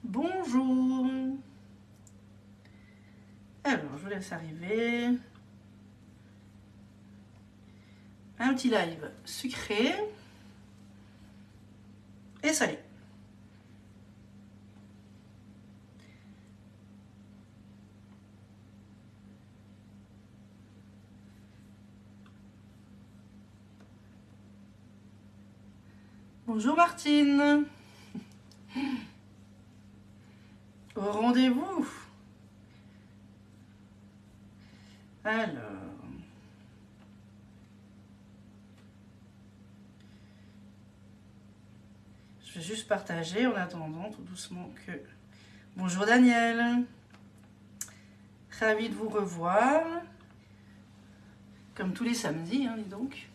Bonjour. Alors, je vous laisse arriver. Un petit live sucré et salé. Bonjour Martine. Au rendez-vous. Alors. Je vais juste partager en attendant tout doucement que... Bonjour Daniel. Ravi de vous revoir. Comme tous les samedis, hein, dis donc.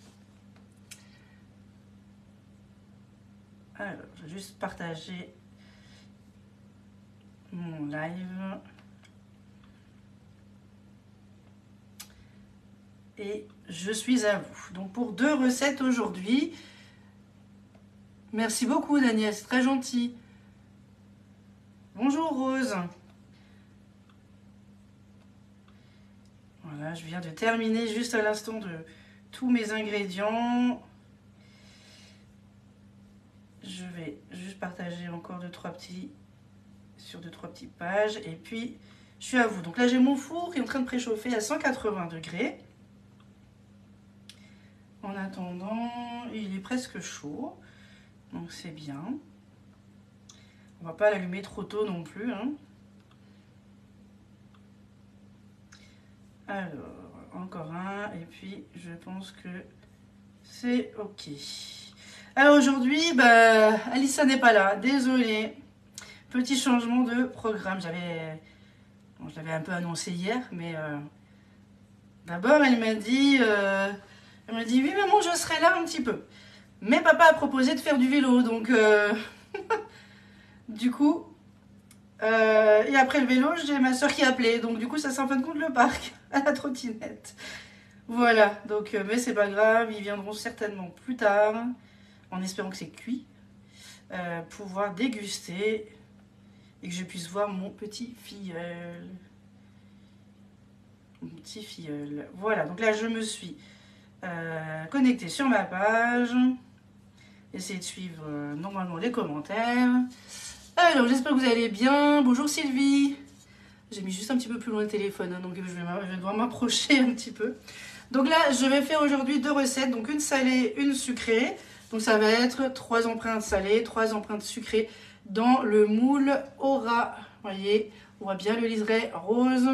Alors, je vais juste partager mon live. Et je suis à vous. Donc pour 2 recettes aujourd'hui. Merci beaucoup Daniel, c'est très gentil. Bonjour Rose. Voilà, je viens de terminer juste à l'instant de tous mes ingrédients. Je vais juste partager encore 2-3 petits sur 2-3 petites pages et puis je suis à vous. Donc là j'ai mon four qui est en train de préchauffer à 180 degrés. En attendant, il est presque chaud, donc c'est bien. On va pas l'allumer trop tôt non plus, hein. Alors, encore un, et puis je pense que c'est ok. Alors aujourd'hui, Alissa n'est pas là, désolée. Petit changement de programme. Je l'avais un peu annoncé hier, mais d'abord elle m'a dit, oui maman, je serai là un petit peu. Mais papa a proposé de faire du vélo, donc du coup, et après le vélo, j'ai ma soeur qui a appelé, donc du coup ça c'est en fin de compte le parc à la trottinette. Voilà, donc mais c'est pas grave, ils viendront certainement plus tard, en espérant que c'est cuit, pouvoir déguster et que je puisse voir mon petit filleul. Mon petit filleul. Voilà, donc là je me suis connectée sur ma page. Essayez de suivre normalement les commentaires. Alors, j'espère que vous allez bien. Bonjour Sylvie. J'ai mis juste un petit peu plus loin le téléphone, hein, donc je vais devoir m'approcher un petit peu. Donc là, je vais faire aujourd'hui 2 recettes, donc une salée, une sucrée. Donc ça va être 3 empreintes salées, 3 empreintes sucrées dans le moule Aura. Vous voyez, on voit bien le liseré rose.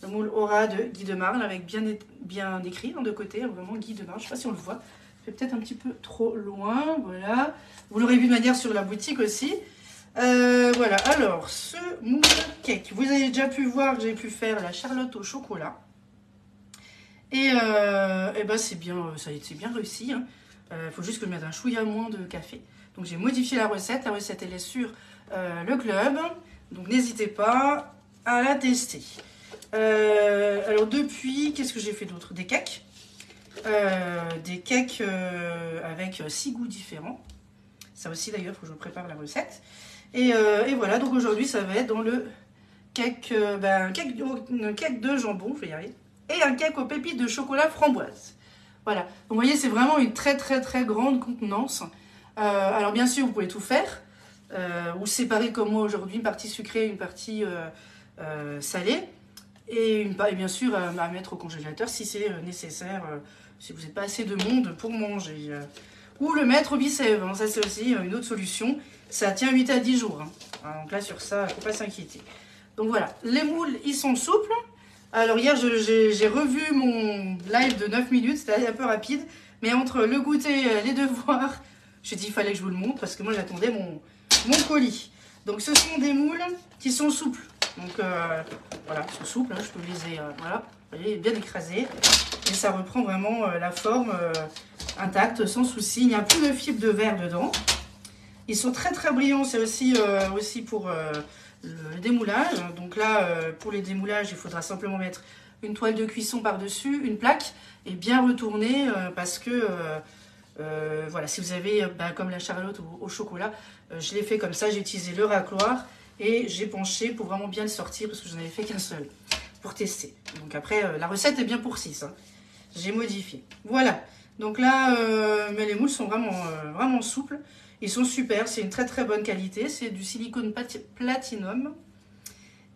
Le moule Aura de Guy de Marle avec bien écrit de côté, vraiment Guy de Marle. Je ne sais pas si on le voit. Je vais peut-être un petit peu trop loin. Voilà. Vous l'aurez vu de manière sur la boutique aussi. Voilà, alors ce moule cake, vous avez déjà pu voir que j'ai pu faire la charlotte au chocolat. Et ben c'est bien, c'est bien réussi. Il faut juste que je mette un chouïa moins de café. Donc j'ai modifié la recette elle est sur le club. Donc n'hésitez pas à la tester. Alors depuis, qu'est-ce que j'ai fait d'autre? Des cakes. Avec 6 goûts différents. Ça aussi d'ailleurs, il faut que je prépare la recette. Et voilà, donc aujourd'hui ça va être dans le cake, un cake de jambon, je vais y arriver, et un cake aux pépites de chocolat framboise. Voilà, donc vous voyez, c'est vraiment une très très très grande contenance. Alors bien sûr, vous pouvez tout faire, ou séparer comme moi aujourd'hui, une partie sucrée, une partie salée, et bien sûr à mettre au congélateur si c'est nécessaire, si vous n'avez pas assez de monde pour manger. Ou le mettre au bicève, hein. Ça c'est aussi une autre solution. Ça tient 8 à 10 jours. Hein. Donc là sur ça, il ne faut pas s'inquiéter. Donc voilà, les moules, ils sont souples. Alors hier, j'ai revu mon live de 9 minutes, c'était un peu rapide. Mais entre le goûter et les devoirs, j'ai dit qu'il fallait que je vous le montre parce que moi j'attendais mon colis. Donc ce sont des moules qui sont souples. Donc voilà, ils sont souples, hein. Je peux les voilà, vous voyez, bien écrasés. Et ça reprend vraiment la forme intacte, sans souci. Il n'y a plus de fibres de verre dedans. Ils sont très très brillants, c'est aussi pour le démoulage. Donc là, pour les démoulages, il faudra simplement mettre une toile de cuisson par-dessus, une plaque, et bien retourner parce que, voilà, si vous avez, comme la charlotte au chocolat, je l'ai fait comme ça, j'ai utilisé le racloir. Et j'ai penché pour vraiment bien le sortir parce que j'en avais fait qu'un seul pour tester. Donc après, la recette est bien pour 6. Hein. J'ai modifié. Voilà. Donc là, mais les moules sont vraiment souples. Ils sont super. C'est une très bonne qualité. C'est du silicone platinum.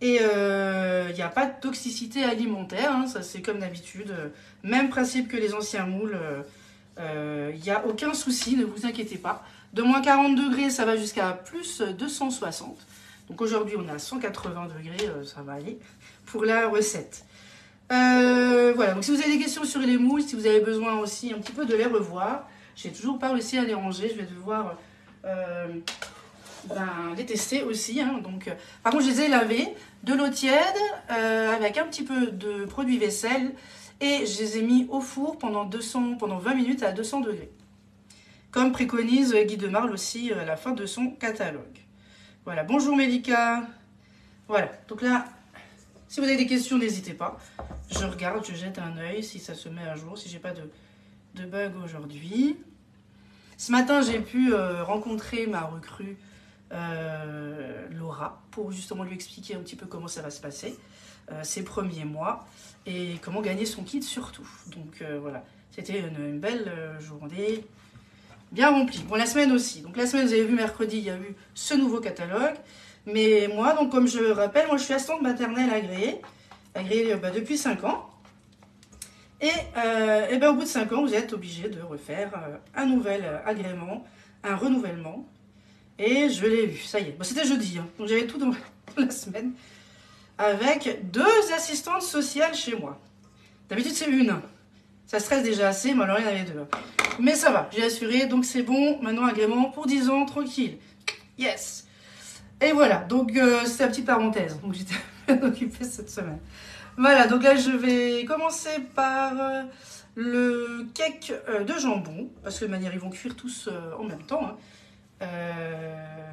Et il n'y a pas de toxicité alimentaire. Hein. Ça, c'est comme d'habitude. Même principe que les anciens moules. Il n'y a aucun souci. Ne vous inquiétez pas. De moins 40 degrés, ça va jusqu'à plus 260. Donc aujourd'hui, on est à 180 degrés, ça va aller pour la recette. Voilà, donc si vous avez des questions sur les moules, si vous avez besoin aussi un petit peu de les revoir, j'ai toujours pas réussi à les ranger, je vais devoir les tester aussi. Hein, donc, par contre, je les ai lavés de l'eau tiède avec un petit peu de produit vaisselle et je les ai mis au four pendant 20 minutes à 200 degrés. Comme préconise Guy de Marle aussi à la fin de son catalogue. Voilà, bonjour Mélika. Voilà, donc là, si vous avez des questions, n'hésitez pas. Je regarde, je jette un œil si ça se met à jour, si j'ai pas de bug aujourd'hui. Ce matin, j'ai pu rencontrer ma recrue Laura pour justement lui expliquer un petit peu comment ça va se passer, ses premiers mois et comment gagner son kit surtout. Donc voilà, c'était une belle journée. Bien rempli. Bon, la semaine aussi. Donc la semaine, vous avez vu, mercredi, il y a eu ce nouveau catalogue. Mais moi, donc comme je le rappelle, moi je suis assistante maternelle agréée depuis 5 ans. Et au bout de 5 ans, vous êtes obligé de refaire un nouvel agrément, un renouvellement. Et je l'ai eu, ça y est. Bon, c'était jeudi, hein. Donc j'avais tout dans la semaine. Avec 2 assistantes sociales chez moi. D'habitude, c'est une. Ça stresse déjà assez, mais alors il y en avait 2. Mais ça va, j'ai assuré, donc c'est bon. Maintenant, agrément pour 10 ans, tranquille. Yes. Et voilà, donc c'est la petite parenthèse. Donc j'étais bien occupée cette semaine. Voilà, donc là, je vais commencer par le cake de jambon. Parce que de manière, ils vont cuire tous en même temps. Hein.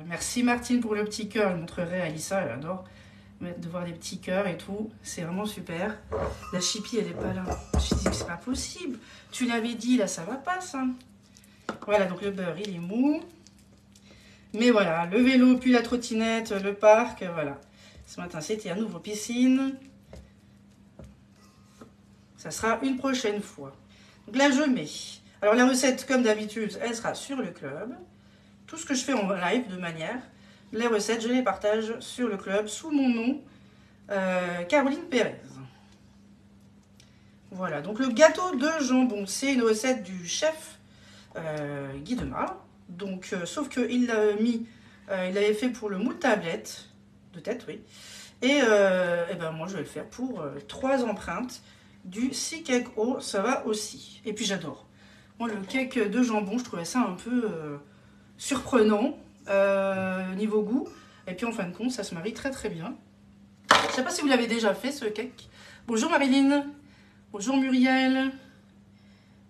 Merci Martine pour le petit cœur. Je montrerai à Alissa, elle adore de voir des petits cœurs et tout, c'est vraiment super. La chipie, elle est pas là. Je me suis dit, c'est pas possible. Tu l'avais dit, là, ça va pas, ça. Voilà, donc le beurre, il est mou. Mais voilà, le vélo, puis la trottinette, le parc, voilà. Ce matin, c'était à nouveau piscine. Ça sera une prochaine fois. Donc là, je mets. Alors, la recette, comme d'habitude, elle sera sur le club. Tout ce que je fais en live, de manière... Les recettes, je les partage sur le club sous mon nom, Caroline Pérez. Voilà, donc le gâteau de jambon, c'est une recette du chef Guy de Marle. Donc, sauf qu'il l'a mis, il l'avait fait pour le moule tablette, de tête, oui. Et ben moi, je vais le faire pour 3 empreintes du Sea Cake Au, ça va aussi. Et puis, j'adore. Moi, le cake de jambon, je trouvais ça un peu surprenant. Niveau goût, et puis en fin de compte ça se marie très bien. Je sais pas si vous l'avez déjà fait ce cake. Bonjour Marilyn, bonjour Muriel.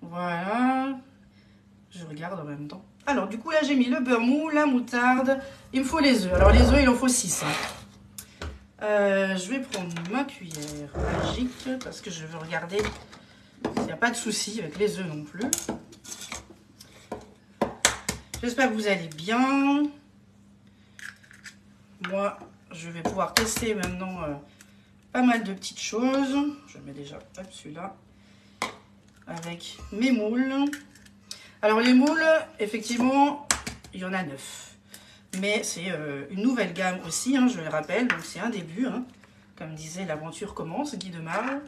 Voilà, je regarde en même temps. Alors du coup là j'ai mis le beurre mou, la moutarde, il me faut les œufs. Alors les œufs il en faut 6. Je vais prendre ma cuillère magique parce que je veux regarder s'il n'y a pas de souci avec les œufs non plus. J'espère que vous allez bien. Moi, je vais pouvoir tester maintenant pas mal de petites choses. Je mets déjà celui-là avec mes moules. Alors les moules, effectivement, il y en a 9. Mais c'est une nouvelle gamme aussi, hein, je le rappelle. Donc c'est un début, hein. Comme disait l'aventure commence, Guy de Marle.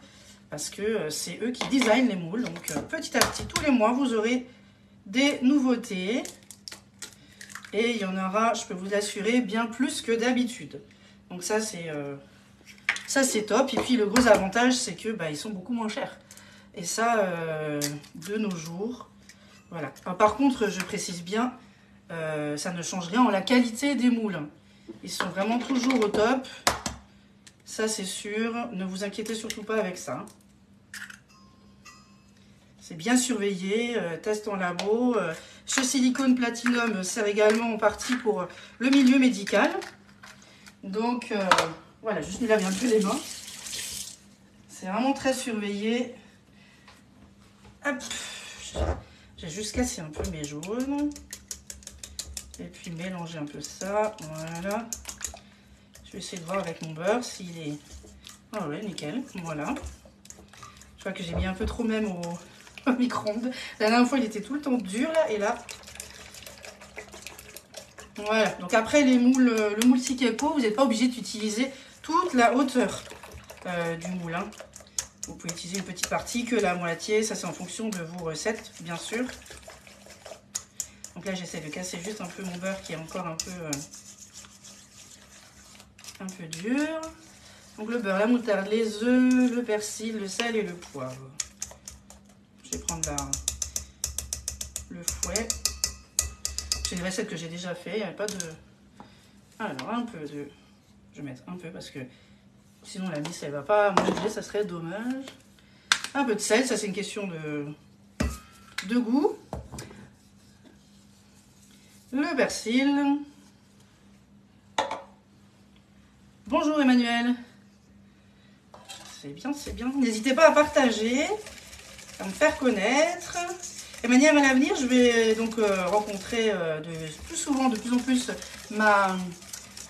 Parce que c'est eux qui designent les moules. Donc petit à petit, tous les mois, vous aurez des nouveautés. Et il y en aura, je peux vous l'assurer, bien plus que d'habitude. Donc ça c'est top. Et puis le gros avantage, c'est que ils sont beaucoup moins chers. Et ça, de nos jours, voilà. Alors, par contre, je précise bien, ça ne change rien en la qualité des moules. Ils sont vraiment toujours au top. Ça, c'est sûr. Ne vous inquiétez surtout pas avec ça. C'est bien surveillé, test en labo. Ce silicone platinum sert également en partie pour le milieu médical. Donc, voilà, juste me laver un peu les mains. C'est vraiment très surveillé. Hop, j'ai juste cassé un peu mes jaunes. Et puis mélanger un peu ça, voilà. Je vais essayer de voir avec mon beurre s'il est... Ah ouais, nickel, voilà. Je crois que j'ai mis un peu trop même au micro-ondes. La dernière fois, il était tout le temps dur, là, et là... Voilà, donc après les moules, le moule Sikeko, vous n'êtes pas obligé d'utiliser toute la hauteur du moule. Hein. Vous pouvez utiliser une petite partie, que la moitié, ça c'est en fonction de vos recettes, bien sûr. Donc là, j'essaie de casser juste un peu mon beurre qui est encore un peu dur. Donc le beurre, la moutarde, les œufs, le persil, le sel et le poivre. Je vais prendre le fouet. C'est une recette que j'ai déjà fait, il n'y a pas de... Alors, un peu de... Je vais mettre un peu parce que sinon la mise, elle ne va pas manger, ça serait dommage. Un peu de sel, ça c'est une question de goût. Le persil. Bonjour Emmanuel. C'est bien, c'est bien. N'hésitez pas à partager, à me faire connaître. Et manière à l'avenir, je vais donc rencontrer de plus en plus ma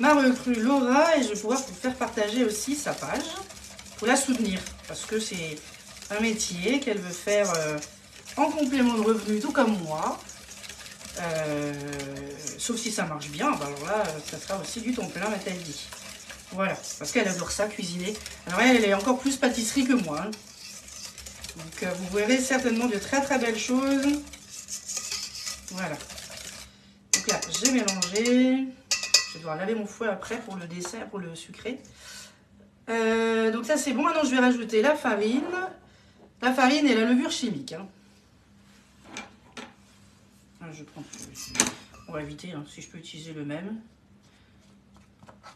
recrue Laura et je vais pouvoir vous faire partager aussi sa page pour la soutenir parce que c'est un métier qu'elle veut faire en complément de revenus, tout comme moi. Sauf si ça marche bien, bah alors là, ça sera aussi du temps plein, m'a-t-elle dit. Voilà, parce qu'elle adore ça, cuisiner. Alors elle est encore plus pâtisserie que moi. Hein. Donc vous verrez certainement de très très belles choses. Voilà. Donc là, j'ai mélangé. Je vais devoir laver mon fouet après pour le dessert, pour le sucré. Donc ça c'est bon. Maintenant je vais rajouter la farine. La farine et la levure chimique. Hein. Je prends celui-ci. On va éviter, hein, si je peux utiliser le même.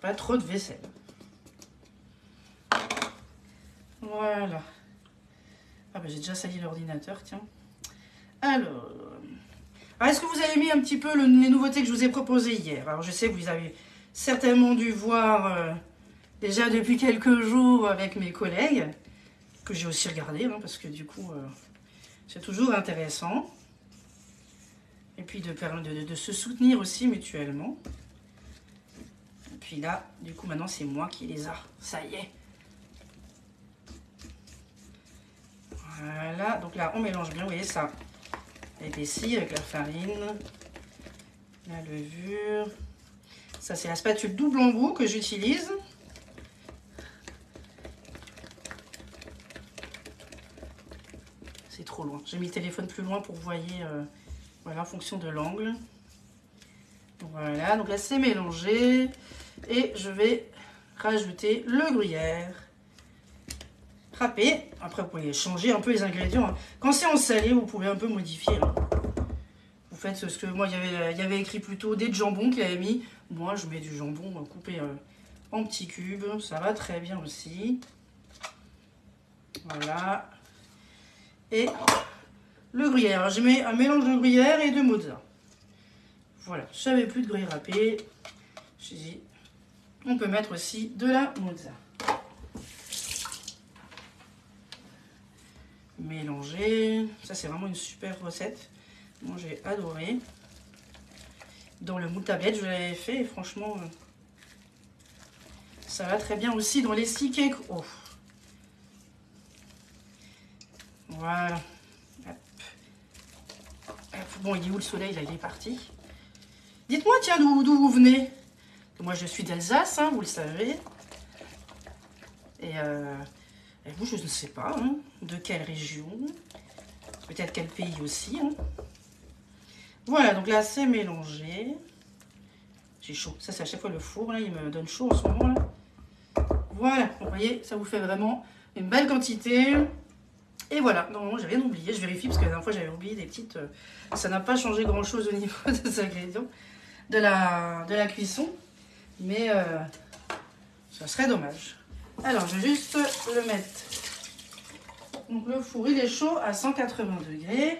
Pas trop de vaisselle. Voilà. Ah bah j'ai déjà sali l'ordinateur, tiens. Alors est-ce que vous avez mis un petit peu les nouveautés que je vous ai proposées hier? Alors je sais que vous avez certainement dû voir déjà depuis quelques jours avec mes collègues, que j'ai aussi regardé, hein, parce que du coup c'est toujours intéressant. Et puis de se soutenir aussi mutuellement. Et puis là, du coup maintenant c'est moi qui les a. Ça y est. Voilà, donc là on mélange bien, vous voyez ça épaissit avec la farine, la levure. Ça c'est la spatule double embout que j'utilise. C'est trop loin, j'ai mis le téléphone plus loin pour que vous voyez, voilà, en fonction de l'angle. Voilà, donc là c'est mélangé et je vais rajouter le gruyère. Râpé. Après, vous pouvez changer un peu les ingrédients. Hein. Quand c'est en salé, vous pouvez un peu modifier. Hein. Vous faites ce que moi, il y avait écrit plutôt des jambons qu'il avait mis. Moi, je mets du jambon coupé en petits cubes. Ça va très bien aussi. Voilà. Et le gruyère. Je mets un mélange de gruyère et de mozza. Voilà. Je n'avais plus de gruyère râpé. Je dis, on peut mettre aussi de la mozza. Mélanger, ça c'est vraiment une super recette. Moi j'ai adoré. Dans le moule tablette, je l'avais fait et franchement, ça va très bien aussi dans les Sikeko. Oh. Voilà. Hop. Hop. Bon, il est où le soleil? Là, il est parti. Dites-moi, tiens, d'où vous venez? Moi je suis d'Alsace, hein, vous le savez. Et vous, je ne sais pas, hein, de quelle région, peut-être quel pays aussi. Hein. Voilà, donc là, c'est mélangé. J'ai chaud. Ça, c'est à chaque fois le four, là, il me donne chaud en ce moment, là. Voilà, vous voyez, ça vous fait vraiment une belle quantité. Et voilà, non, j'ai rien oublié. Je vérifie, parce que la dernière fois, j'avais oublié des petites... ça n'a pas changé grand-chose au niveau des ingrédients de la cuisson. Mais ça serait dommage. Alors, je vais juste le mettre. Donc, le four, il est chaud à 180 degrés.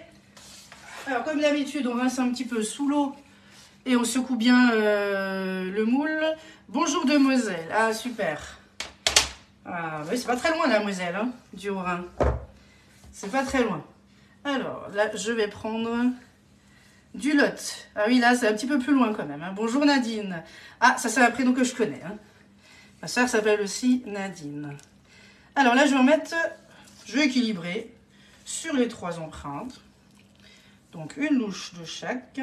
Alors, comme d'habitude, on rince un petit peu sous l'eau et on secoue bien le moule. Bonjour de Moselle. Ah, super. Ah, oui, c'est pas très loin, la Moselle, hein, du Haut-Rhin. C'est pas très loin. Alors, là, je vais prendre du Lot. Ah oui, là, c'est un petit peu plus loin quand même. Hein. Bonjour Nadine. Ah, ça, c'est un prénom que je connais. Hein. Ma soeur s'appelle aussi Nadine. Alors là, je vais équilibrer sur les 3 empreintes. Donc une louche de chaque.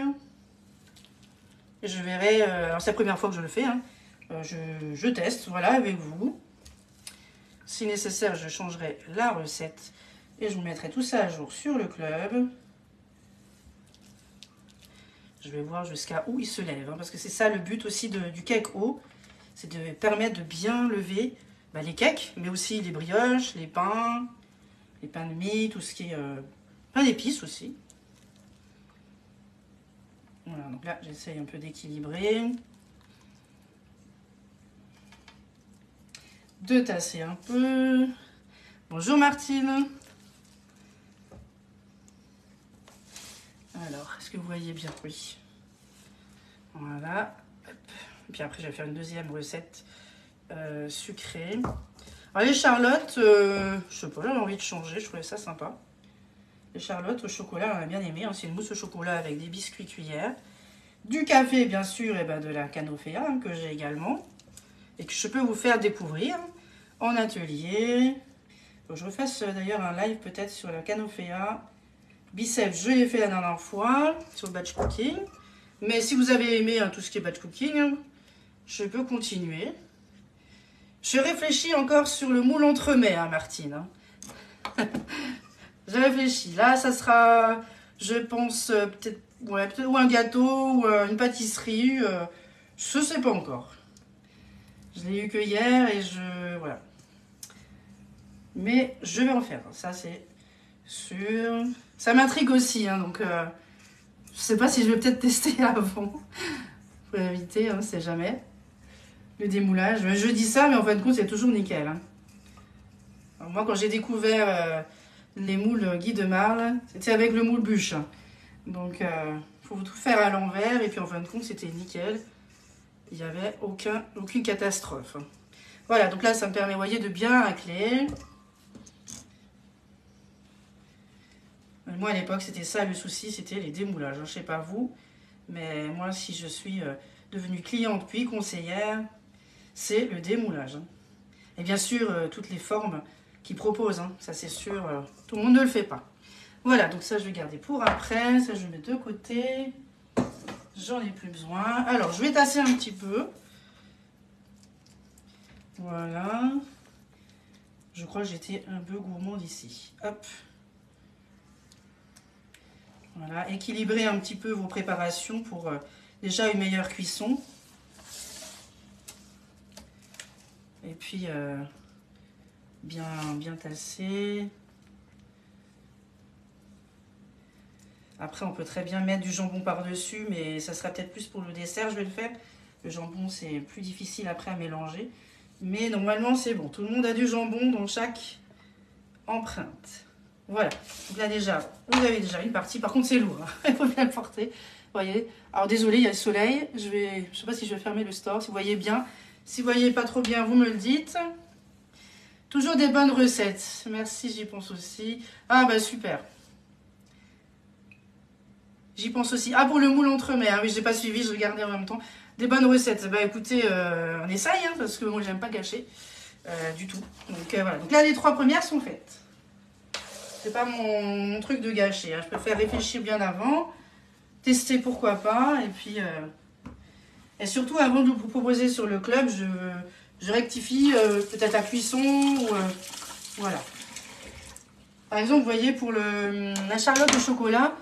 Et je verrai, alors c'est la première fois que je le fais, hein. Je teste, voilà, avec vous. Si nécessaire, je changerai la recette et je vous mettrai tout ça à jour sur le club. Je vais voir jusqu'à où il se lève, hein, parce que c'est ça le but aussi du cake haut, c'est de permettre de bien lever les cakes, mais aussi les brioches, les pains de mie, tout ce qui est pain d'épices aussi. Voilà, donc là j'essaye un peu d'équilibrer, de tasser un peu. Bonjour Martine. Alors, est-ce que vous voyez bien? Oui. Voilà. Hop. Et puis après, je vais faire une deuxième recette sucrée. Alors, les charlottes, je sais pas, j'avais envie de changer, je trouvais ça sympa. Les charlottes au chocolat, on a bien aimé. Hein, c'est une mousse au chocolat avec des biscuits cuillères. Du café, bien sûr, et de la canofea, hein, que j'ai également. Et que je peux vous faire découvrir en atelier. Faut que je refasse d'ailleurs un live peut-être sur la canofea. Biceps, je l'ai fait la dernière fois sur le batch cooking. Mais si vous avez aimé tout ce qui est batch cooking, je peux continuer. Je réfléchis encore sur le moule entremets, hein, Martine. J'ai réfléchi. Là, ça sera, je pense, peut-être ou un gâteau ou une pâtisserie. Je ne sais pas encore. Je l'ai eu que hier et voilà. Mais je vais en faire. Ça, c'est sûr. Ça m'intrigue aussi, hein, donc je sais pas si je vais peut-être tester avant pour éviter, hein, c'est jamais le démoulage. Je dis ça, mais en fin de compte, c'est toujours nickel. Hein. Alors, moi, quand j'ai découvert les moules Guy de Marle, c'était avec le moule bûche. Hein. Donc, faut tout faire à l'envers, et puis en fin de compte, c'était nickel. Il n'y avait aucune catastrophe. Voilà, donc là, ça me permet, vous voyez, de bien racler. Moi, à l'époque, c'était ça le souci, c'était les démoulages. Je ne sais pas vous, mais moi, si je suis devenue cliente puis conseillère, c'est le démoulage. Hein. Et bien sûr, toutes les formes qu'ils proposent, hein, ça c'est sûr, tout le monde ne le fait pas. Voilà, donc ça, je vais garder pour après. Ça, je mets de côté. J'en ai plus besoin. Alors, je vais tasser un petit peu. Voilà. Je crois que j'étais un peu gourmande ici. Hop. Voilà, équilibrez un petit peu vos préparations pour déjà une meilleure cuisson. Et puis, bien tasser. Après, on peut très bien mettre du jambon par-dessus, mais ça sera peut-être plus pour le dessert, je vais le faire. Le jambon, c'est plus difficile après à mélanger. Mais normalement, c'est bon. Tout le monde a du jambon dans chaque empreinte. Voilà. Donc là, déjà, vous avez déjà une partie. Par contre, c'est lourd. Hein. Il faut bien le porter. Vous voyez. Alors, désolé, il y a le soleil. Je sais pas si je vais fermer le store, si vous voyez bien. Si vous voyez pas trop bien, vous me le dites. Toujours des bonnes recettes. Merci, j'y pense aussi. Ah, bah, super. J'y pense aussi. Ah, pour le moule entremets. Hein. Oui, je n'ai pas suivi, je regardais en même temps. Des bonnes recettes. Bah, écoutez, on essaye, hein, parce que moi, j'aime pas gâcher du tout. Donc, voilà. Donc là, les 3 premières sont faites. C'est pas mon truc de gâcher. Hein. Je préfère réfléchir bien avant. Tester, pourquoi pas. Et puis, et surtout, avant de vous proposer sur le club, je rectifie peut-être la cuisson. Ou, voilà. Par exemple, vous voyez, pour la charlotte au chocolat,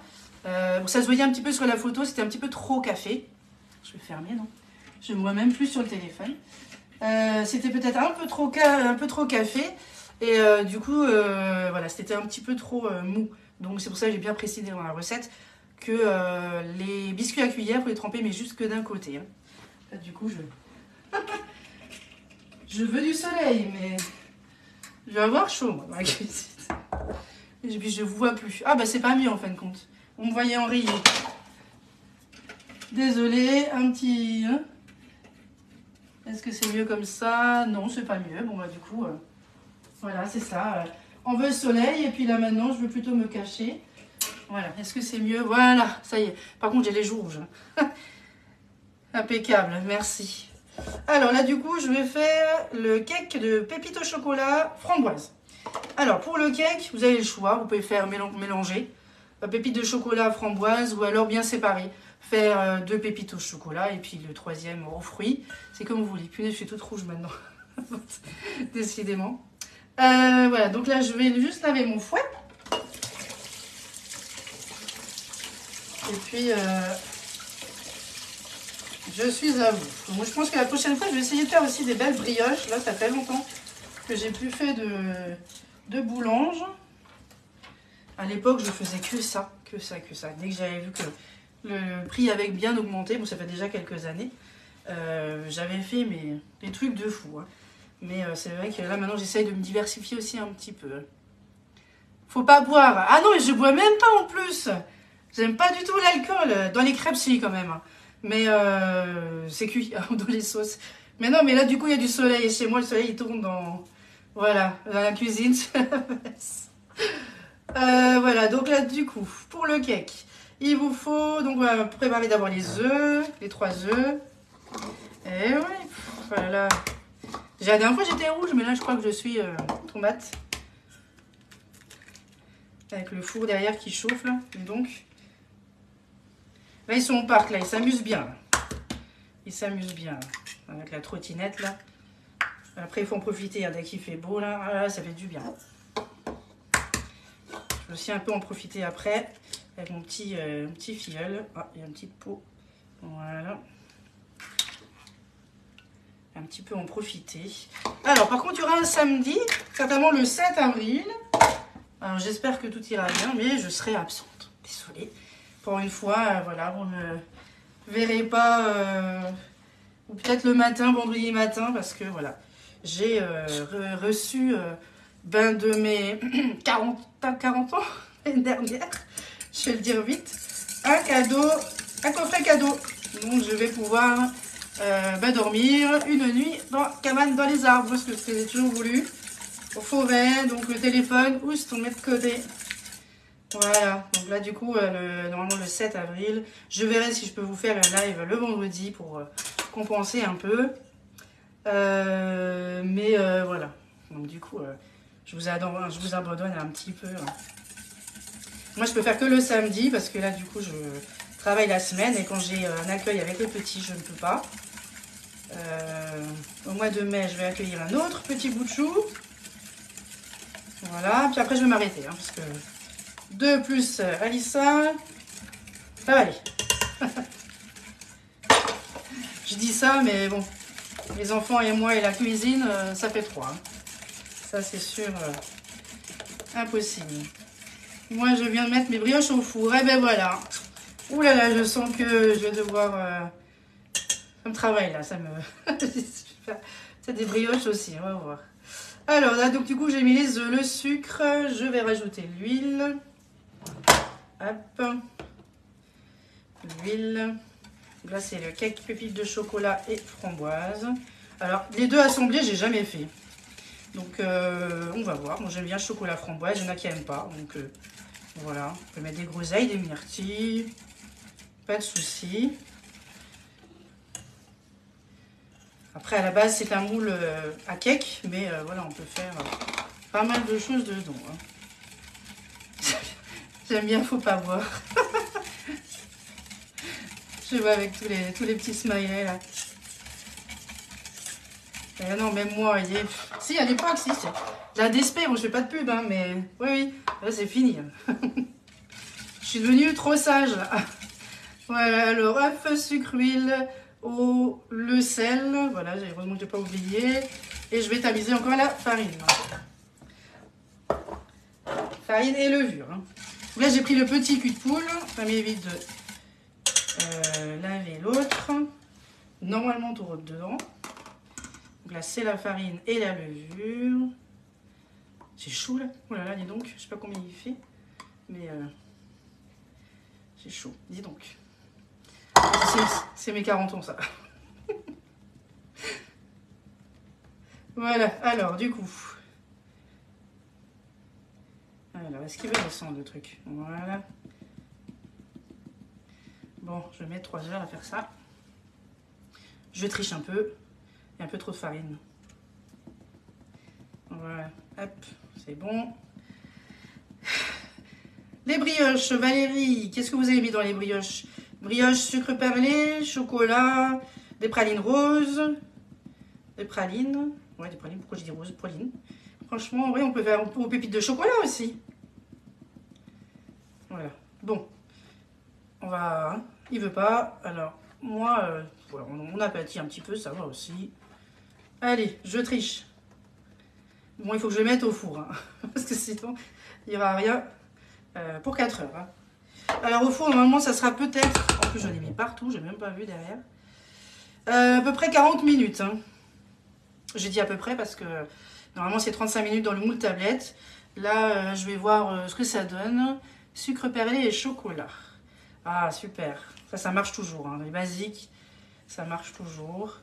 ça se voyait un petit peu sur la photo, c'était un petit peu trop café. Je vais fermer, non? Je ne me vois même plus sur le téléphone. C'était peut-être un peu trop café. Et du coup, voilà, c'était un petit peu trop mou. Donc c'est pour ça que j'ai bien précisé dans la recette que les biscuits à cuillère, il faut les tremper, mais juste que d'un côté. Hein. Là, du coup, je veux du soleil, mais je vais avoir chaud, moi, dans la cuisine. Et puis je ne vous vois plus. Ah bah c'est pas mieux en fin de compte. Vous me voyez en riez. Désolée, un petit... Hein. Est-ce que c'est mieux comme ça? Non, c'est pas mieux. Bon bah du coup, voilà, c'est ça. On veut le soleil et puis là maintenant, je veux plutôt me cacher. Voilà, est-ce que c'est mieux? Voilà, ça y est. Par contre, j'ai les joues rouges. Impeccable, merci. Alors là, du coup, je vais faire le cake de pépites au chocolat framboise. Alors, pour le cake, vous avez le choix. Vous pouvez faire mélanger pépites de chocolat framboise ou alors bien séparer. Faire 2 pépites au chocolat et puis le troisième aux fruits. C'est comme vous voulez. Punaise, je suis toute rouge maintenant. Décidément. Voilà, donc là, je vais juste laver mon fouet. Et puis, je suis à vous. Moi, je pense que la prochaine fois, je vais essayer de faire aussi des belles brioches. Là, ça fait longtemps que j'ai plus fait de boulange. À l'époque, je faisais que ça, que ça, que ça. Dès que j'avais vu que le prix avait bien augmenté, bon, ça fait déjà quelques années, j'avais fait des trucs de fou. Hein. Mais c'est vrai que là, maintenant, j'essaye de me diversifier aussi un petit peu. Faut pas boire. Ah non, mais je bois même pas en plus. J'aime pas du tout l'alcool. Dans les crêpes, si, quand même. Mais c'est cuit dans les sauces. Mais non, mais là, du coup, il y a du soleil. Et chez moi, le soleil, il tourne dans... Voilà, dans la cuisine. Voilà, donc là, du coup, pour le cake, il vous faut... Donc, on va préparer d'abord les œufs, les 3 œufs. Et oui, voilà. La dernière fois, j'étais rouge, mais là, je crois que je suis tomate. Avec le four derrière qui chauffe, là. Et donc... Là, ils sont au parc, là. Ils s'amusent bien. Là. Ils s'amusent bien. Là. Avec la trottinette, là. Après, il faut en profiter. Hein, dès qu'il fait beau, là. Ah, là, ça fait du bien. Je vais aussi un peu en profiter après. Avec mon petit filleul. Ah, il y a une petite peau. Voilà. Un petit peu en profiter. Alors, par contre, il y aura un samedi. Certainement le 7 avril. Alors, j'espère que tout ira bien. Mais je serai absente. Désolée. Pour une fois, voilà, vous ne verrez pas, ou peut-être le matin, vendredi matin, parce que voilà, j'ai reçu de mes 40 ans, l'année dernière, je vais le dire vite, un cadeau, un coffret cadeau. Donc je vais pouvoir dormir une nuit dans cabane dans les arbres, parce que j'ai toujours voulu, aux forêts, donc le téléphone, où se met de côté. Voilà, donc là du coup, normalement le 7 avril, je verrai si je peux vous faire un live le vendredi pour compenser un peu. Voilà, donc du coup, je vous abandonne un petit peu. Moi je peux faire que le samedi parce que là du coup je travaille la semaine et quand j'ai un accueil avec les petits, je ne peux pas. Au mois de mai, je vais accueillir un autre petit bout de chou. Voilà, puis après je vais m'arrêter hein, parce que... 2 plus Alissa, ça va aller. Je dis ça, mais bon, les enfants et moi et la cuisine, ça fait 3. Hein. Ça, c'est sûr, impossible. Moi, je viens de mettre mes brioches au four. Et ben voilà. Ouh là là, je sens que je vais devoir... ça me travaille, là. Ça me... c'est des brioches aussi, on va voir. Alors, là, donc, du coup, j'ai mis les œufs, le sucre. Je vais rajouter l'huile. Hop, l'huile. Là, c'est le cake pépites de chocolat et framboise. Alors, les deux assemblés, j'ai jamais fait. Donc, on va voir. Moi, j'aime bien le chocolat framboise. Il y en a qui n'aiment pas. Donc, voilà. On peut mettre des groseilles, des myrtilles. Pas de souci. Après, à la base, c'est un moule à cake. Mais voilà, on peut faire pas mal de choses dedans. Hein. J'aime bien, faut pas boire. Je vois avec tous les petits smileys là. Et non, même moi, il est... Si, à l'époque, si, c'est... La Despé, bon, je fais pas de pub, hein, mais... Oui, là, c'est fini. Je suis devenue trop sage, là. Voilà, alors, œuf, sucre, huile, eau, le sel. Voilà, heureusement que je n'ai pas oublié. Et je vais tamiser encore la farine. Farine et levure. Hein. Là, j'ai pris le petit cul de poule. Ça m'évite de laver l'autre. Normalement, tout rentre dedans. Donc là, c'est la farine et la levure. C'est chaud, là. Oh là là, dis donc. Je sais pas combien il fait. Mais c'est chaud. Dis donc. C'est mes 40 ans, ça. Voilà. Alors, du coup... Alors, est-ce qu'il va descendre le truc? Voilà. Bon, je vais mettre 3 heures à faire ça. Je triche un peu. Il y a un peu trop de farine. Voilà, hop, c'est bon. Les brioches, Valérie, qu'est-ce que vous avez mis dans les brioches? Brioche, sucre perlé, chocolat, des pralines roses, des pralines. Ouais, des pralines, pourquoi j'ai dit rose? Pralines. Franchement, oui, on peut faire aux pépites de chocolat aussi. Voilà, bon, on va... Hein, il veut pas, alors moi, voilà, on aplatit un petit peu, ça va aussi. Allez, je triche. Bon, il faut que je le mette au four, hein, parce que sinon, il n'y aura rien pour 4 heures. Hein. Alors, au four, normalement, ça sera peut-être... En plus, j'en ai mis partout, j'ai même pas vu derrière. À peu près 40 minutes. Hein. J'ai dit à peu près parce que normalement, c'est 35 minutes dans le moule tablette. Là, je vais voir ce que ça donne. Sucre perlé et chocolat. Ah, super. Ça marche toujours. Hein. Les basiques, ça marche toujours.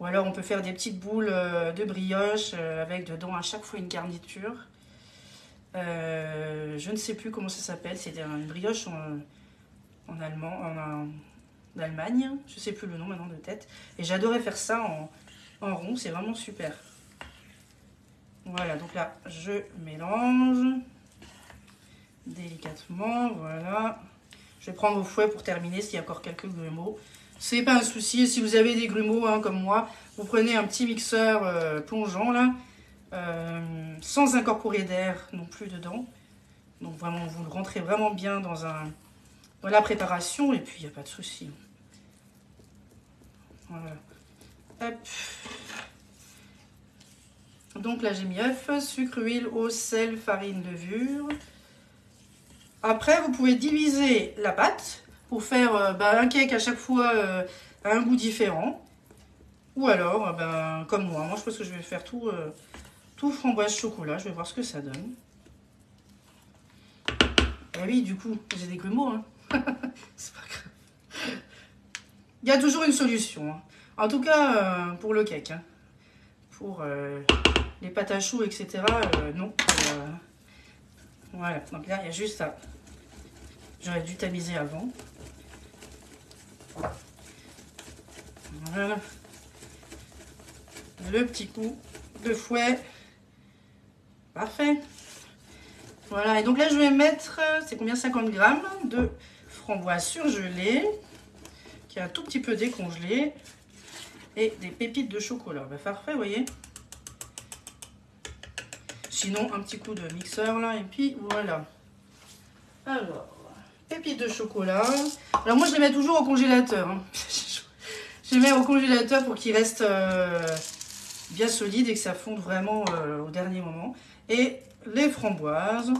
Ou alors on peut faire des petites boules de brioche avec dedans à chaque fois une garniture. Je ne sais plus comment ça s'appelle. C'est une brioche en allemand, en Allemagne. Je ne sais plus le nom maintenant de tête. Et j'adorais faire ça en rond. C'est vraiment super. Voilà, donc là, je mélange délicatement. Voilà. Je vais prendre au fouet pour terminer s'il y a encore quelques grumeaux. C'est pas un souci, si vous avez des grumeaux hein, comme moi, vous prenez un petit mixeur plongeant là, sans incorporer d'air non plus dedans. Donc vraiment, vous le rentrez vraiment bien dans la préparation et puis il n'y a pas de souci. Voilà. Hop. Donc là j'ai mis œuf, sucre, huile, eau, sel, farine, levure. Après vous pouvez diviser la pâte. Pour faire un cake à chaque fois un goût différent. Ou alors, comme moi je pense que je vais faire tout framboise chocolat. Je vais voir ce que ça donne. Et oui, du coup, j'ai des grumeaux. Hein. C'est pas grave. Il y a toujours une solution. Hein. En tout cas, pour le cake. Hein. Pour les pâtes à choux, etc. Non. Voilà. Donc là, il y a juste ça. J'aurais dû tamiser avant. Voilà. Le petit coup de fouet. Parfait. Voilà. Et donc là, je vais mettre, c'est combien? 50 grammes de framboise surgelée, qui est un tout petit peu décongelée, et des pépites de chocolat. Parfait, vous voyez. Sinon, un petit coup de mixeur là, et puis voilà. Alors, pépites de chocolat. Alors moi, je les mets toujours au congélateur. Hein. Je les mets au congélateur pour qu'ils restent bien solides et que ça fonde vraiment au dernier moment. Et les framboises,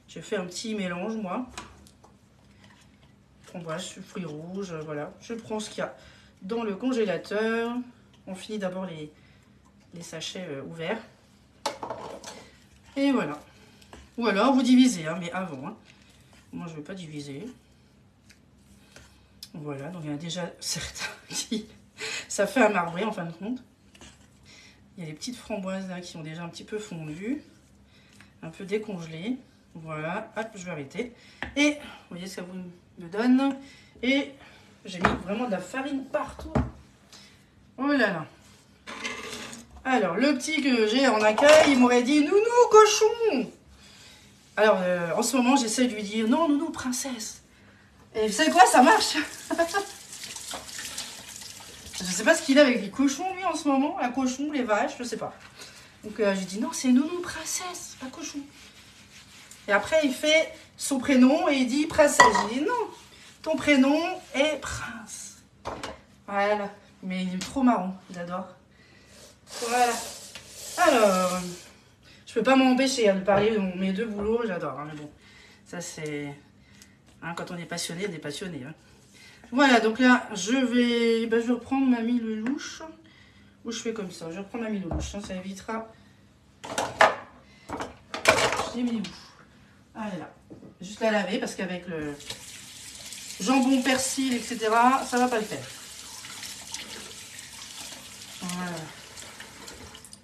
j'ai fait un petit mélange moi. Framboises, fruits rouges, voilà. Je prends ce qu'il y a dans le congélateur. On finit d'abord les sachets ouverts. Et voilà. Ou alors vous divisez, hein, mais avant. Hein. Moi je ne vais pas diviser. Voilà, donc il y en a déjà certains qui... Ça fait un marbré en fin de compte. Il y a les petites framboises là qui ont déjà un petit peu fondu. Un peu décongelées. Voilà, hop, je vais arrêter. Et vous voyez ce que ça vous me donne. Et j'ai mis vraiment de la farine partout. Oh là là. Alors, le petit que j'ai en accueil, il m'aurait dit « Nounou, cochon !» Alors, en ce moment, j'essaie de lui dire « Non, nounou, princesse !» Et vous savez quoi, ça marche. Je sais pas ce qu'il a avec les cochons, lui, en ce moment. La cochon, les vaches, je sais pas. Donc, j'ai dit, non, c'est nounou, princesse, pas cochon. Et après, il fait son prénom et il dit princesse. J'ai dit, non, ton prénom est prince. Voilà. Mais il est trop marrant, j'adore. Voilà. Alors, je peux pas m'empêcher de parler de mes deux boulots, j'adore. Hein, mais bon, ça, c'est... Hein, quand on est passionné, on est passionné. Hein. Voilà, donc là, je vais reprendre ma mille louche. Ou je fais comme ça, je reprends ma mille louche. Hein, ça évitera. J'ai mis où? Ah là, juste la laver parce qu'avec le jambon, persil, etc., ça va pas le faire. Voilà.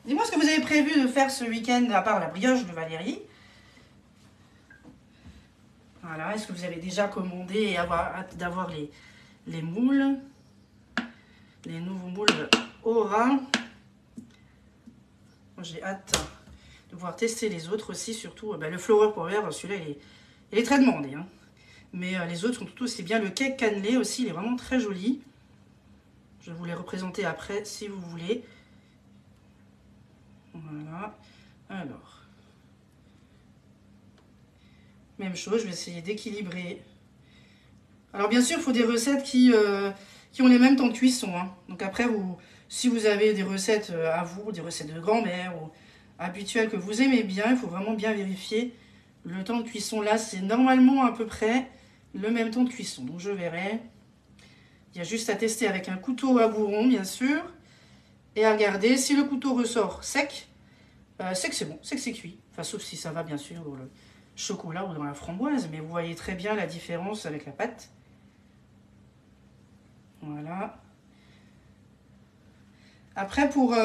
Dis-moi ce que vous avez prévu de faire ce week-end à part la brioche de Valérie. Voilà, est-ce que vous avez déjà commandé et hâte d'avoir les moules? les nouveaux moules Aura. J'ai hâte de pouvoir tester les autres aussi, surtout le Flower Power, celui-là il est très demandé. Hein. Mais les autres sont tout aussi bien. Le cake cannelé aussi, il est vraiment très joli. Je vais vous les représenter après si vous voulez. Voilà. Alors. Même chose, je vais essayer d'équilibrer. Alors bien sûr, il faut des recettes qui ont les mêmes temps de cuisson. Hein. Donc après, si vous avez des recettes à vous, des recettes de grand-mère ou habituelles que vous aimez bien, il faut vraiment bien vérifier le temps de cuisson. Là, c'est normalement à peu près le même temps de cuisson. Donc je verrai. Il y a juste à tester avec un couteau à bourron, bien sûr. Et à regarder si le couteau ressort sec, c'est que c'est bon, c'est que c'est cuit. Enfin, sauf si ça va, bien sûr, dans le chocolat ou dans la framboise. Mais vous voyez très bien la différence avec la pâte. Voilà. Après, pour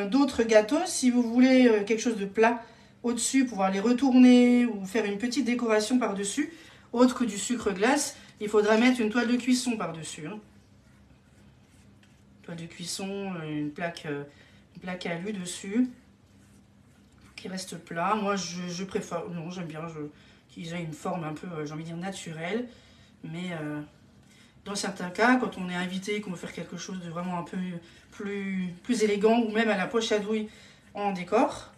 d'autres gâteaux, si vous voulez quelque chose de plat au-dessus, pouvoir les retourner ou faire une petite décoration par-dessus, autre que du sucre glace, il faudra mettre une toile de cuisson par-dessus. Hein. Toile de cuisson, une plaque alu dessus, qui reste plat. Moi, je préfère, non, j'aime bien qu'ils aient une forme un peu, j'ai envie de dire, naturelle. Mais dans certains cas, quand on est invité et qu'on veut faire quelque chose de vraiment un peu plus élégant, ou même à la poche à douille en décor,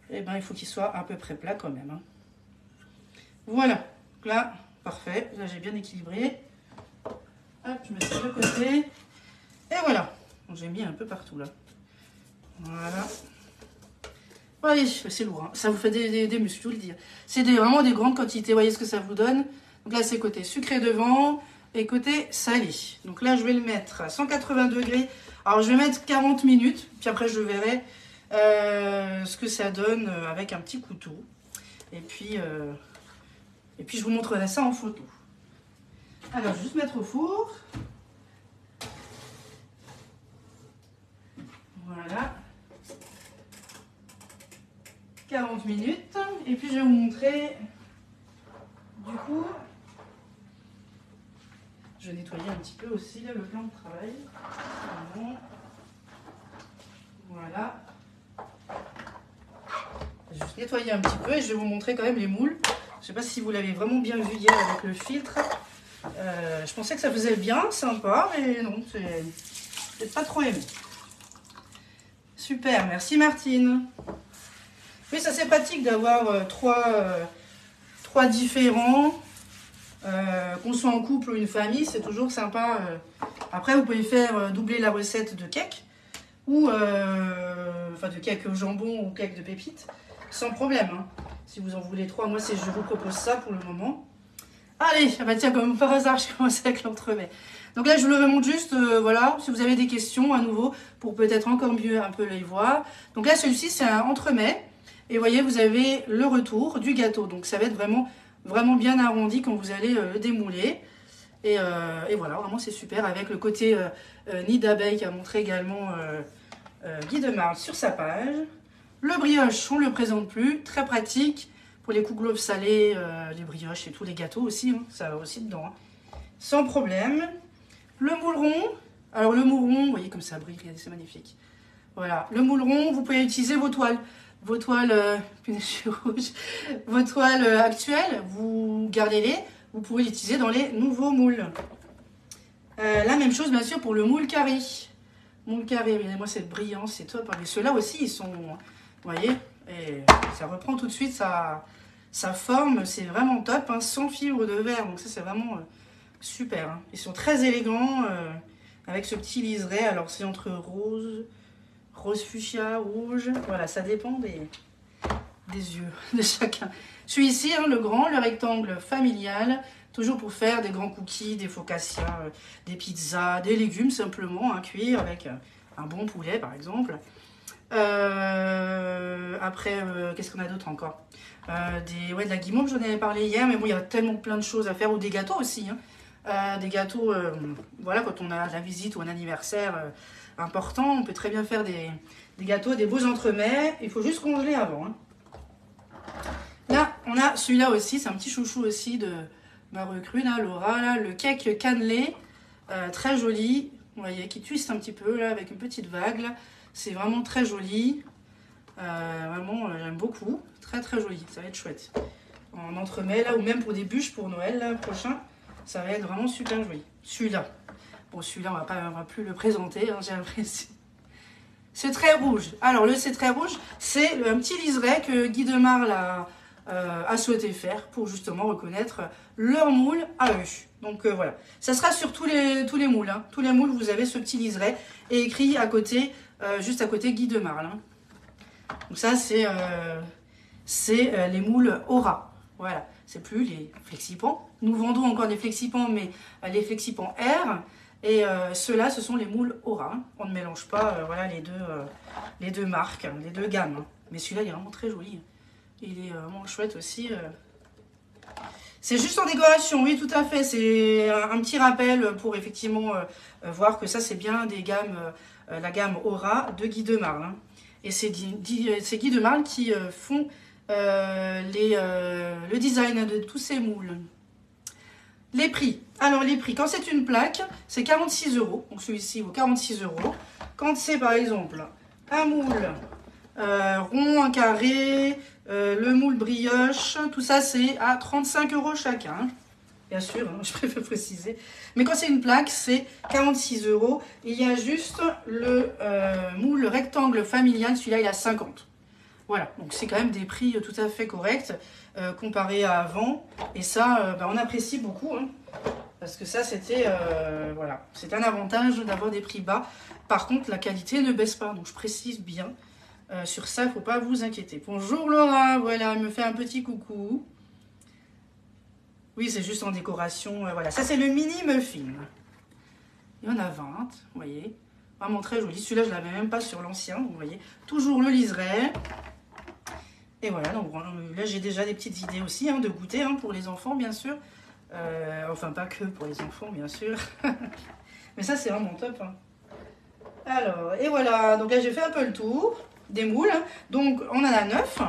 eh ben, il faut qu'il soit à peu près plat quand même. Hein. Voilà, donc là, parfait. Là, j'ai bien équilibré. Hop, je mets ça de côté. Et voilà. J'ai mis un peu partout là. Voilà. Oui, c'est lourd. Hein. Ça vous fait des muscles, je vous le dis. C'est vraiment des grandes quantités. Vous voyez ce que ça vous donne. Donc là, c'est côté sucré devant et côté salé. Donc là, je vais le mettre à 180 degrés. Alors, je vais mettre 40 minutes. Puis après, je verrai ce que ça donne avec un petit couteau. Et puis je vous montrerai ça en photo. Alors, je vais juste mettre au four. Voilà. 40 minutes. Et puis, je vais vous montrer, du coup, je vais nettoyer un petit peu aussi là, le plan de travail. Voilà. Je vais juste nettoyer un petit peu et je vais vous montrer quand même les moules. Je ne sais pas si vous l'avez vraiment bien vu hier avec le filtre. Je pensais que ça faisait bien, sympa, mais non, c'est pas trop aimé. Super, merci Martine. Oui, ça c'est pratique d'avoir trois différents, qu'on soit en couple ou une famille, c'est toujours sympa. Après, vous pouvez faire doubler la recette de cake, ou de cake au jambon ou cake de pépites, sans problème. Hein. Si vous en voulez 3, moi je vous propose ça pour le moment. Allez, ah bah tiens, comme par hasard, je commence avec l'entremet. Donc là, je vous le remonte juste, voilà, si vous avez des questions à nouveau, pour peut-être encore mieux un peu les voir. Donc là, celui-ci, c'est un entremet. Et vous voyez, vous avez le retour du gâteau. Donc ça va être vraiment bien arrondi quand vous allez le démouler. Et voilà, vraiment c'est super. Avec le côté nid d'abeille qu'a montré également Guy de Marle sur sa page. Le brioche, on ne le présente plus. Très pratique pour les kouglof salés, les brioches et tous les gâteaux aussi. Hein, ça va aussi dedans. Hein. Sans problème. Le moule rond. Alors le moule rond, vous voyez comme ça brille, regardez, c'est magnifique. Voilà, le moule rond, vous pouvez utiliser vos toiles actuelles, vous gardez-les, vous pouvez l'utiliser dans les nouveaux moules. La même chose bien sûr pour le moule carré. Moule carré, moi c'est brillant, c'est top. Mais ceux-là aussi, ils sont, vous voyez, et ça reprend tout de suite sa forme, c'est vraiment top, hein, sans fibre de verre, donc ça c'est vraiment super. Hein. Ils sont très élégants, avec ce petit liseré, alors c'est entre rose fuchsia, rouge, voilà, ça dépend des yeux de chacun. Celui-ci, hein, le grand, le rectangle familial, toujours pour faire des grands cookies, des focaccia, des pizzas, des légumes simplement, à cuire avec un bon poulet par exemple. Après, qu'est-ce qu'on a d'autre encore? De la guimauve, j'en avais parlé hier, mais bon, il y a tellement plein de choses à faire, ou des gâteaux aussi, hein. Des gâteaux, voilà, quand on a la visite ou un anniversaire important, on peut très bien faire des gâteaux, des beaux entremets. Il faut juste congeler avant. Hein. Là, on a celui-là aussi, c'est un petit chouchou aussi de ma recrue, là, Laura, là, le cake cannelé, très joli. vous voyez, qui twiste un petit peu, là, avec une petite vague. C'est vraiment très joli. Vraiment, j'aime beaucoup. Très, très joli. Ça va être chouette. En entremets, là, ou même pour des bûches pour Noël, là, prochain. Ça va être vraiment super joli. Celui-là. Bon, celui-là, on va plus le présenter, hein, j'ai l'impression. C'est très rouge. Alors, le c'est très rouge, c'est un petit liseré que Guy Demar a souhaité faire pour justement reconnaître leur moule à eux. Donc, voilà. Ça sera sur tous les moules. Hein. Tous les moules, vous avez ce petit liseré et écrit à côté, juste à côté Guy Demar. Hein. Donc, ça, c'est les moules Aura. Voilà. C'est plus les flexipans. Nous vendons encore des flexipans, mais les flexipans R. Et ceux-là, ce sont les moules Aura. On ne mélange pas voilà, les deux marques, les deux gammes. Hein. Mais celui-là, il est vraiment très joli. Il est vraiment chouette aussi. C'est juste en décoration, oui, tout à fait. C'est un petit rappel pour effectivement voir que ça, c'est bien des gammes, la gamme Aura de Guy Demar. Hein. Et c'est Guy Demar qui font le design de tous ces moules. Les prix. Alors, les prix. Quand c'est une plaque, c'est 46 €. Donc, celui-ci vaut 46 €. Quand c'est, par exemple, un moule rond, un carré, le moule brioche, tout ça, c'est à 35 € chacun. Bien sûr, hein, je préfère préciser. Mais quand c'est une plaque, c'est 46 €. Il y a juste le moule rectangle familial. Celui-là, il a 50. Voilà, donc c'est quand même des prix tout à fait corrects comparé à avant. Et ça, on apprécie beaucoup. Hein, parce que ça, c'était voilà, c'est un avantage d'avoir des prix bas. Par contre, la qualité ne baisse pas. Donc je précise bien. Sur ça, il ne faut pas vous inquiéter. Bonjour Laura, voilà, elle me fait un petit coucou. Oui, c'est juste en décoration. Voilà, ça c'est le mini muffin. Il y en a 20, vous voyez. Vraiment très joli. Celui-là, je ne l'avais même pas sur l'ancien, vous voyez. Toujours le liseré. Et voilà, donc là j'ai déjà des petites idées aussi hein, de goûter hein, pour les enfants bien sûr. Enfin pas que pour les enfants bien sûr. Mais ça c'est vraiment top. Hein. Alors, et voilà, donc là j'ai fait un peu le tour des moules. Donc on en a 9.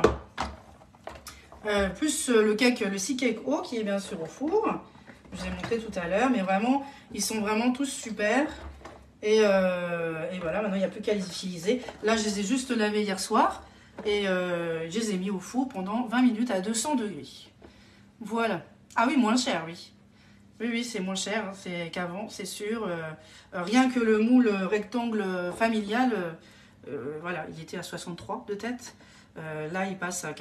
Plus le 6 cake haut qui est bien sûr au four. Je vous ai montré tout à l'heure, mais vraiment, ils sont vraiment tous super. Et voilà, maintenant il n'y a plus qu'à les utiliser. Là je les ai juste lavés hier soir. Et je les ai mis au four pendant 20 minutes à 200 degrés. Voilà. Ah oui, moins cher, oui. Oui, oui, c'est moins cher hein, qu'avant, c'est sûr. Rien que le moule rectangle familial, voilà, il était à 63 de tête. Là, il passe à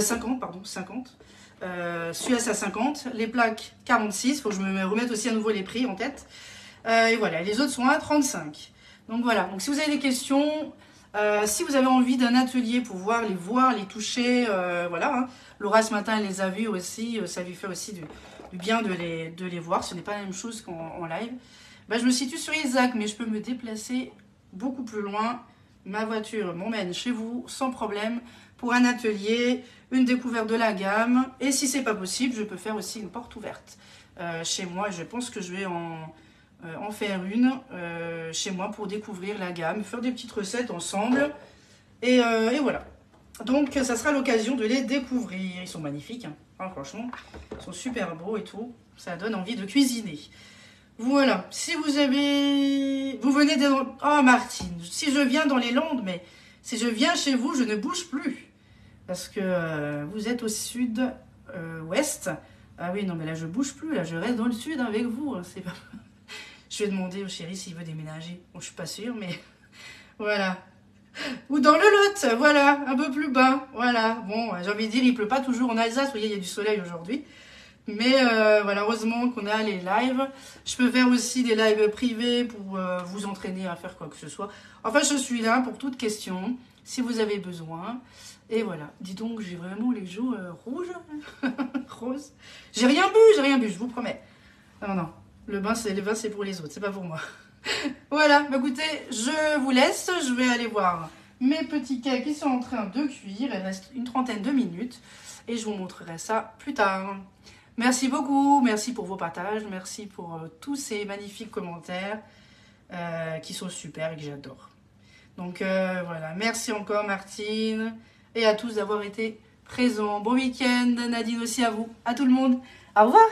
50, pardon, 50. Celui-là, c'est à 50. Les plaques, 46. Il faut que je me remette aussi à nouveau les prix en tête. Et voilà, les autres sont à 35. Donc voilà, donc si vous avez des questions... si vous avez envie d'un atelier pour les toucher, voilà. Hein. Laura ce matin elle les a vus aussi, ça lui fait aussi du bien de les voir. Ce n'est pas la même chose qu'en live. Ben, je me situe sur Isaac, mais je peux me déplacer beaucoup plus loin. Ma voiture m'emmène chez vous sans problème pour un atelier, une découverte de la gamme. Et si c'est pas possible, je peux faire aussi une porte ouverte chez moi. Je pense que je vais en faire une chez moi pour découvrir la gamme, faire des petites recettes ensemble et voilà. Donc ça sera l'occasion de les découvrir. Ils sont magnifiques, hein. Hein, franchement, ils sont super beaux et tout. Ça donne envie de cuisiner. Voilà, si vous venez de... Oh Martine, si je viens dans les Landes, mais si je viens chez vous, je ne bouge plus. Parce que vous êtes au sud-ouest. Ah oui, non mais là je bouge plus, là je reste dans le sud avec vous. Hein, c'est pas... Je vais demander au chéri s'il veut déménager. Bon, je suis pas sûre, mais voilà. Ou dans le Lot, voilà, un peu plus bas. Voilà, bon, j'ai envie de dire, il pleut pas toujours en Alsace. Vous voyez, il y a du soleil aujourd'hui. Mais voilà, heureusement qu'on a les lives. Je peux faire aussi des lives privés pour vous entraîner à faire quoi que ce soit. Enfin, je suis là pour toute question, si vous avez besoin. Et voilà, dis donc, j'ai vraiment les joues rouges, roses. J'ai rien bu, je vous promets. Non, non. Le bain, c'est pour les autres, c'est pas pour moi. Voilà, bah écoutez, je vous laisse. Je vais aller voir mes petits cakes qui sont en train de cuire. Il reste une trentaine de minutes. Et je vous montrerai ça plus tard. Merci beaucoup, merci pour vos partages. Merci pour tous ces magnifiques commentaires qui sont super et que j'adore. Donc voilà, merci encore Martine. Et à tous d'avoir été présents. Bon week-end, Nadine aussi à vous. À tout le monde. Au revoir.